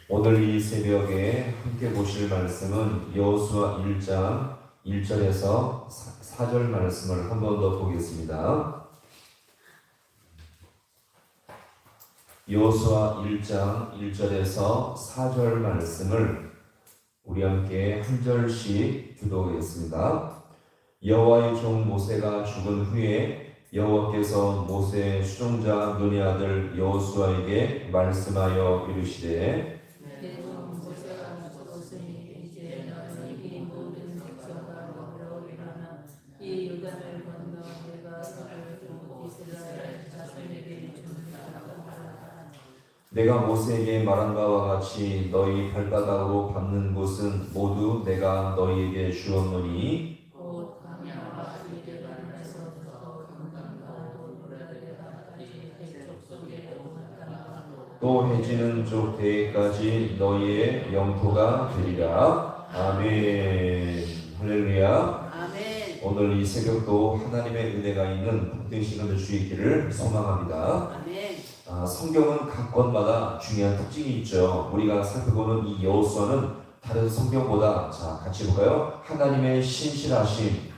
오늘 이 새벽에 함께 보실 말씀은 여호수아 1장 1절에서 4절 말씀을 한 번 더 보겠습니다. 여호수아 1장 1절에서 4절 말씀을 우리 함께 한 절씩 교독하겠습니다. 여호와의 종 모세가 죽은 후에 여호와께서 모세의 수종자 눈의 아들 여호수아에게 말씀하여 이르시되 내가 모세에게 말한 바와 같이 너희 발바닥으로 밟는 곳은 모두 내가 너희에게 주었노니 또 해지는 쪽 대까지 너희의 영토가 되리라. 아멘. 할렐루야. 아멘. 오늘 이 새벽도 하나님의 은혜가 있는 복된 시간을 주 있기를 소망합니다. 아멘. 성경은 각 권마다 중요한 특징이 있죠. 우리가 살펴보는 이 여호수아는 다른 성경보다 같이 볼까요? 하나님의 신실하심.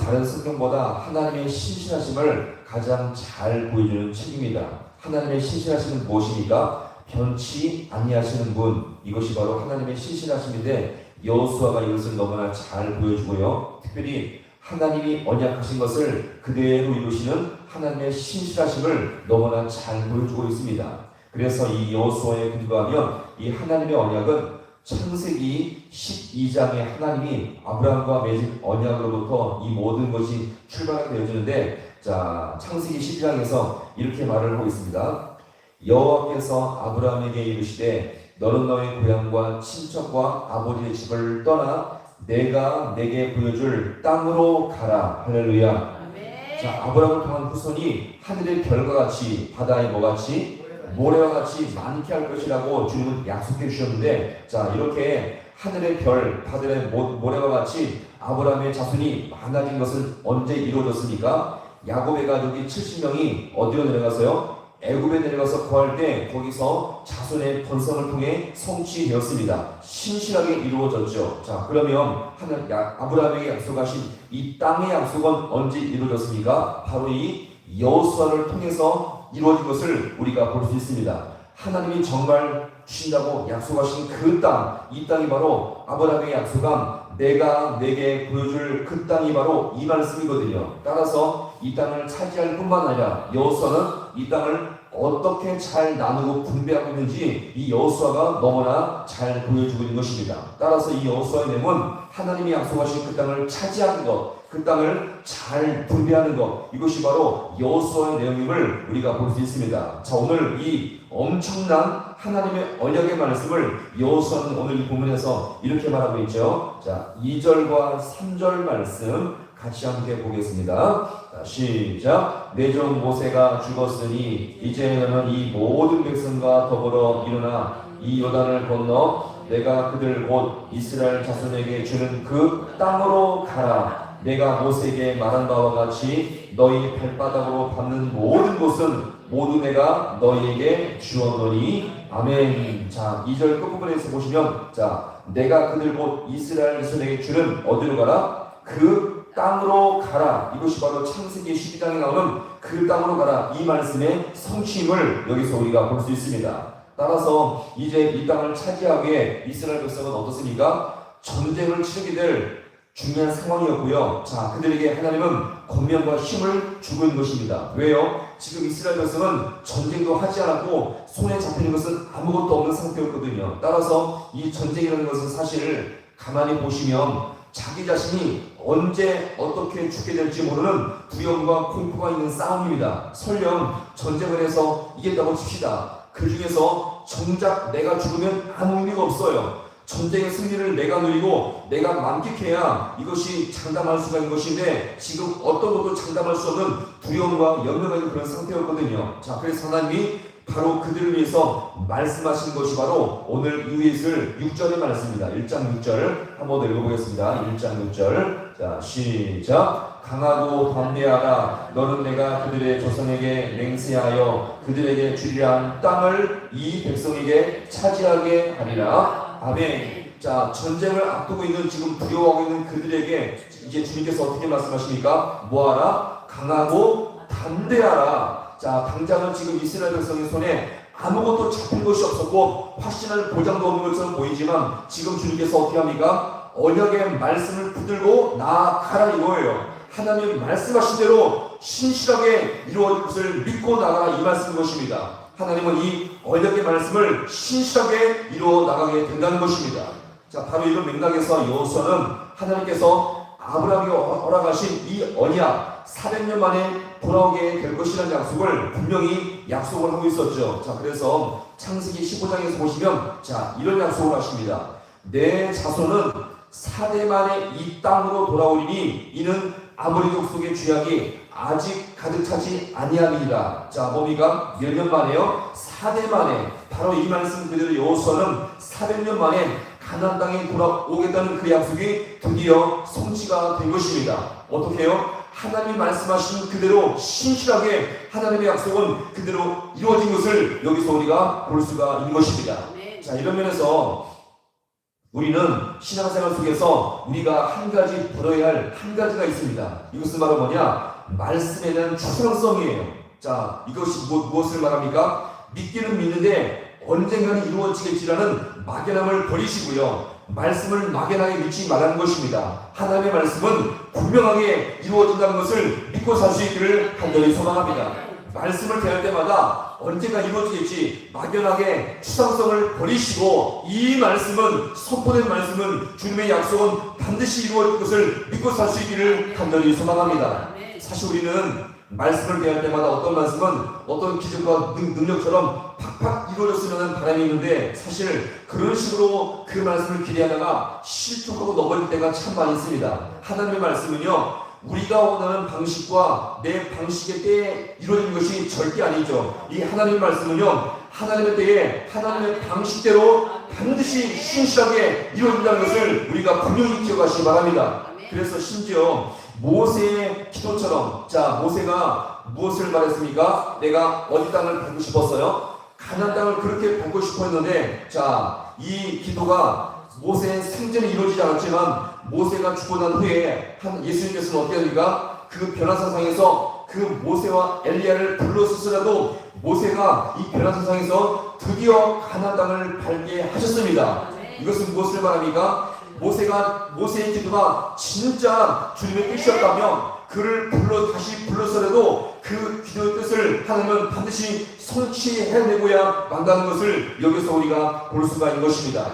다른 성경보다 하나님의 신실하심을 가장 잘 보여주는 책입니다. 하나님의 신실하심은 무엇입니까? 변치 아니하시는 분, 이것이 바로 하나님의 신실하심인데 여호수아가 이것을 너무나 잘 보여주고요. 특별히 하나님이 언약하신 것을 그대로 이루시는 하나님의 신실하심을 너무나 잘 보여주고 있습니다. 그래서 이 여호수아에 근거하면 이 하나님의 언약은 창세기 12장에 하나님이 아브라함과 맺은 언약으로부터 이 모든 것이 출발하게 되어지는데, 창세기 12장에서 이렇게 말을 하고 있습니다. 여호와께서 아브라함에게 이르시되 너는 너의 고향과 친척과 아버지의 집을 떠나 내가 내게 보여줄 땅으로 가라. 할렐루야. 아브라함을 통한 후손이 하늘의 별과 같이 바다의 뭐같이 모래와 같이 많게 할 것이라고 주님은 약속해 주셨는데, 이렇게 하늘의 별, 바다의 모래와 같이 아브라함의 자손이 많아진 것은 언제 이루어졌습니까? 야곱의 가족이 70명이 어디로 내려가서요? 애굽에 내려가서 구할 때 거기서 자손의 번성을 통해 성취되었습니다. 신실하게 이루어졌죠. 그러면 아브라함에게 약속하신 이 땅의 약속은 언제 이루어졌습니까? 바로 이 여호수아를 통해서 이루어진 것을 우리가 볼 수 있습니다. 하나님이 정말 주신다고 약속하신 그 땅, 이 땅이 바로 아브라함에게 약속한 내가 내게 보여줄 그 땅이 바로 이 말씀이거든요. 따라서 이 땅을 차지할 뿐만 아니라 여호수아는 이 땅을 어떻게 잘 나누고 분배하고 있는지 이 여호수아가 너무나 잘 보여주고 있는 것입니다. 따라서 이 여호수아의 내용은 하나님이 약속하신 그 땅을 차지하는 것, 그 땅을 잘 분배하는 것, 이것이 바로 여호수아의 내용임을 우리가 볼 수 있습니다. 오늘 이 엄청난 하나님의 언약의 말씀을 여호수아는 오늘 이 본문에서 이렇게 말하고 있죠. 2절과 3절 말씀 같이 함께 보겠습니다. 시작. 내 종 모세가 죽었으니 이제 너는 이 모든 백성과 더불어 일어나 이 요단을 건너 내가 그들 곧 이스라엘 자손에게 주는 그 땅으로 가라. 내가 모세에게 말한 바와 같이 너희 발바닥으로 밟는 모든 곳은 모두 내가 너희에게 주었노니. 아멘. 2절 끝부분에서 보시면 내가 그들 곧 이스라엘 자손에게 주는 어디로 가라? 그 땅으로 가라. 이것이 바로 창세기 12장에 나오는 그 땅으로 가라. 이 말씀의 성취임을 여기서 우리가 볼 수 있습니다. 따라서 이제 이 땅을 차지하기 위해 이스라엘 백성은 어떻습니까? 전쟁을 치르게 될 중요한 상황이었고요. 그들에게 하나님은 권면과 힘을 주고 있는 것입니다. 왜요? 지금 이스라엘 백성은 전쟁도 하지 않았고 손에 잡히는 것은 아무것도 없는 상태였거든요. 따라서 이 전쟁이라는 것은 사실 가만히 보시면 자기 자신이 언제 어떻게 죽게 될지 모르는 두려움과 공포가 있는 싸움입니다. 설령 전쟁을 해서 이겼다고 칩시다. 그 중에서 정작 내가 죽으면 아무 의미가 없어요. 전쟁의 승리를 내가 누리고 내가 만끽해야 이것이 장담할 수가 있는 것인데, 지금 어떤 것도 장담할 수 없는 두려움과 염려가 있는 그런 상태였거든요. 그래서 하나님이 바로 그들을 위해서 말씀하신 것이 바로 오늘 이 위에 있을 6절의 말씀입니다. 1장 6절 한번 더 읽어보겠습니다. 1장 6절. 시작. 강하고 담대하라. 너는 내가 그들의 조상에게 맹세하여 그들에게 주리라 땅을 이 백성에게 차지하게 하리라. 아멘. 자, 전쟁을 앞두고 있는 지금 두려워하고 있는 그들에게 이제 주님께서 어떻게 말씀하십니까? 뭐하라? 강하고 담대하라. 자, 당장은 지금 이스라엘 백성의 손에 아무것도 잡힌 것이 없었고 확신할 보장도 없는 것처럼 보이지만 지금 주님께서 어떻게 합니까? 언약의 말씀을 붙들고 나아가라 이거예요. 하나님 말씀하신 대로 신실하게 이루어질 것을 믿고 나가라 이 말씀인 것입니다. 하나님은 이 언약의 말씀을 신실하게 이루어 나가게 된다는 것입니다. 자, 바로 이런 맥락에서 여호수아는 하나님께서 아브라함에게 허락하신 이 언약 400년 만에 돌아오게 될 것이라는 약속을 분명히 약속을 하고 있었죠. 자, 그래서 창세기 15장에서 보시면 자, 이런 약속을 하십니다. 내 자손은 4대 만에 이 땅으로 돌아오리니 이는 아모리 족속의 죄악이 아직 가득 차지 아니함이니라. 자, 뭡니까? 몇 년 만에요? 4대 만에. 바로 이 말씀 그대로 여호수아는 400년 만에 가나안 땅에 돌아오겠다는 그 약속이 드디어 성취가 된 것입니다. 어떻게 해요? 하나님이 말씀하신 그대로 신실하게 하나님의 약속은 그대로 이루어진 것을 여기서 우리가 볼 수가 있는 것입니다. 자, 이런 면에서 우리는 신앙생활 속에서 우리가 한 가지 들어야 할 한 가지가 있습니다. 이것은 바로 뭐냐? 말씀에 대한 추상성이에요. 자, 이것이 무엇을 말합니까? 믿기는 믿는데 언젠가는 이루어지겠지라는 막연함을 버리시고요. 말씀을 막연하게 믿지 말라는 것입니다. 하나님의 말씀은 분명하게 이루어진다는 것을 믿고 살 수 있기를 간절히 소망합니다. 말씀을 대할 때마다 언젠가 이루어지겠지 막연하게 추상성을 버리시고 이 말씀은 선포된 말씀은 주님의 약속은 반드시 이루어질 것을 믿고 살 수 있기를 간절히 소망합니다. 사실 우리는 말씀을 대할 때마다 어떤 말씀은 어떤 기준과 능력처럼 팍팍 이루어졌으면 바람이 있는데 사실 그런 식으로 그 말씀을 기대하다가 실족하고 넘어질 때가 참 많이 있습니다. 하나님의 말씀은요 우리가 원하는 방식과 내 방식의 때에 이루어지는 것이 절대 아니죠. 이 하나님의 말씀은요 하나님의 때에 하나님의 방식대로 반드시 신실하게 이루어진다는 것을 우리가 분명히 기억하시기 바랍니다. 그래서 심지어 모세의 기도처럼 자 모세가 무엇을 말했습니까? 내가 어디 땅을 밟고 싶었어요? 가나안 땅을 그렇게 밟고 싶어 했는데 자 이 기도가 모세의 생전에 이루어지지 않았지만 모세가 죽고 난 후에 예수님께서는 어떻게 합니까? 그 변화사상에서 그 모세와 엘리야를 불렀을지라도 모세가 이 변화사상에서 드디어 가나안 땅을 밟게 하셨습니다. 이것은 무엇을 말합니까? 모세의 기도가 진짜 주님의 뜻이었다면 그를 다시 불러서라도 그 기도의 뜻을 하나님은 반드시 성취해내고야 만다는 것을 여기서 우리가 볼 수가 있는 것입니다.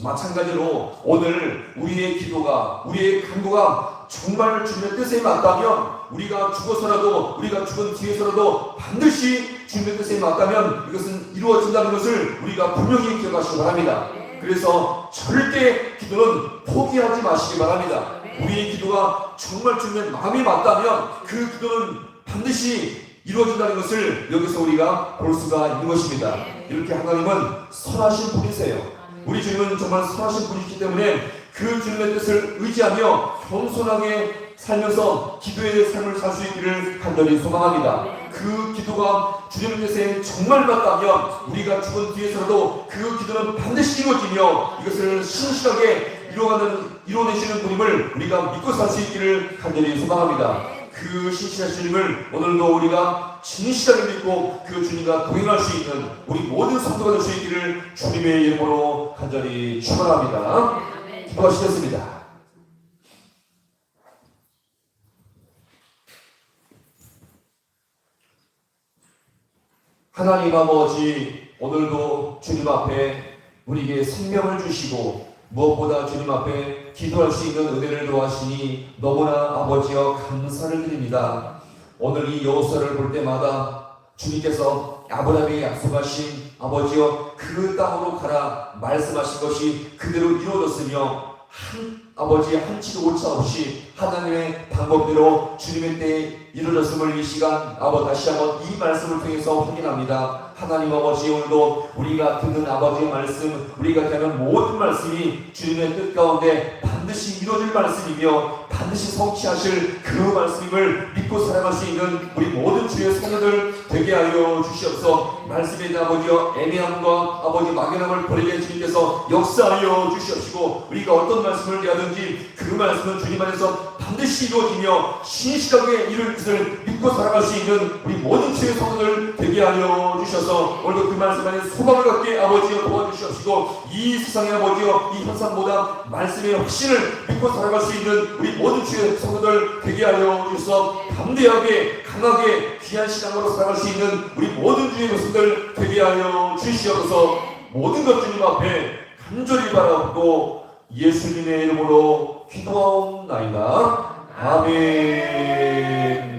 마찬가지로 오늘 우리의 기도가 우리의 간구가 정말 주님의 뜻에 맞다면 우리가 죽어서라도 우리가 죽은 뒤에서라도 반드시 주님의 뜻에 맞다면 이것은 이루어진다는 것을 우리가 분명히 기억하시기 바랍니다. 그래서 절대 기도는 포기하지 마시기 바랍니다. 우리의 기도가 정말 주님의 마음이 맞다면 그 기도는 반드시 이루어진다는 것을 여기서 우리가 볼 수가 있는 것입니다. 이렇게 하나님은 선하신 분이세요. 우리 주님은 정말 선하신 분이기 때문에 그 주님의 뜻을 의지하며 겸손하게 살면서 기도의 삶을 살 수 있기를 간절히 소망합니다. 그 기도가 주님의 뜻에 정말 맞다면 우리가 죽은 뒤에서라도 그 기도는 반드시 이루어지며 이것을 신실하게 이루어내시는 분임을 우리가 믿고 살 수 있기를 간절히 소망합니다. 그 신실하신 주님을 오늘도 우리가 진실하게 믿고 그 주님과 동행할 수 있는 우리 모든 성도가 될 수 있기를 주님의 이름으로 간절히 축원합니다. 기도하시겠습니다. 하나님 아버지 오늘도 주님 앞에 우리에게 생명을 주시고 무엇보다 주님 앞에 기도할 수 있는 은혜를 도하시니 너무나 아버지여 감사를 드립니다. 오늘 이 여호수아를 볼 때마다 주님께서 아브라함에게 약속하신 아버지여 그 땅으로 가라 말씀하신 것이 그대로 이루어졌으며 아버지 한치도 오차 없이 하나님의 방법대로 주님의 때에 이루어졌음을 이 시간 다시 한번 이 말씀을 통해서 확인합니다. 하나님 아버지 오늘도 우리가 듣는 아버지의 말씀 우리가 대하는 모든 말씀이 주님의 뜻 가운데 반드시 이루어질 말씀이며 반드시 성취하실 그 말씀임을 믿고 살아갈 수 있는 우리 모든 주의 성도들 되게 하여 주시옵소서. 말씀에 대한 아버지여 애매함과 아버지 막연함을 버리게 주님께서 역사하여 주시옵시고, 우리가 어떤 말씀을 대하든지 그 말씀은 주님 안에서 반드시 이루어지며 신실하게 이룰 것을 믿고 살아갈 수 있는 우리 모든 주의 성도들 되게 하여 주셔서 오늘도 그 말씀 안에 소망을 갖게 아버지여 도와주시옵시고, 이 세상의 아버지여 이 현상보다 말씀의 확신을 믿고 살아갈 수 있는 우리 모든 주의 성도들 되게 하여 주셔서 담대하게 강하게 귀한 신앙으로 살아갈 수 있는 우리 모든 주의 백성들 되게 하여 주시옵소서. 모든 것 주님 앞에 간절히 바라보고 예수님의 이름으로 기도하옵나이다. 아멘.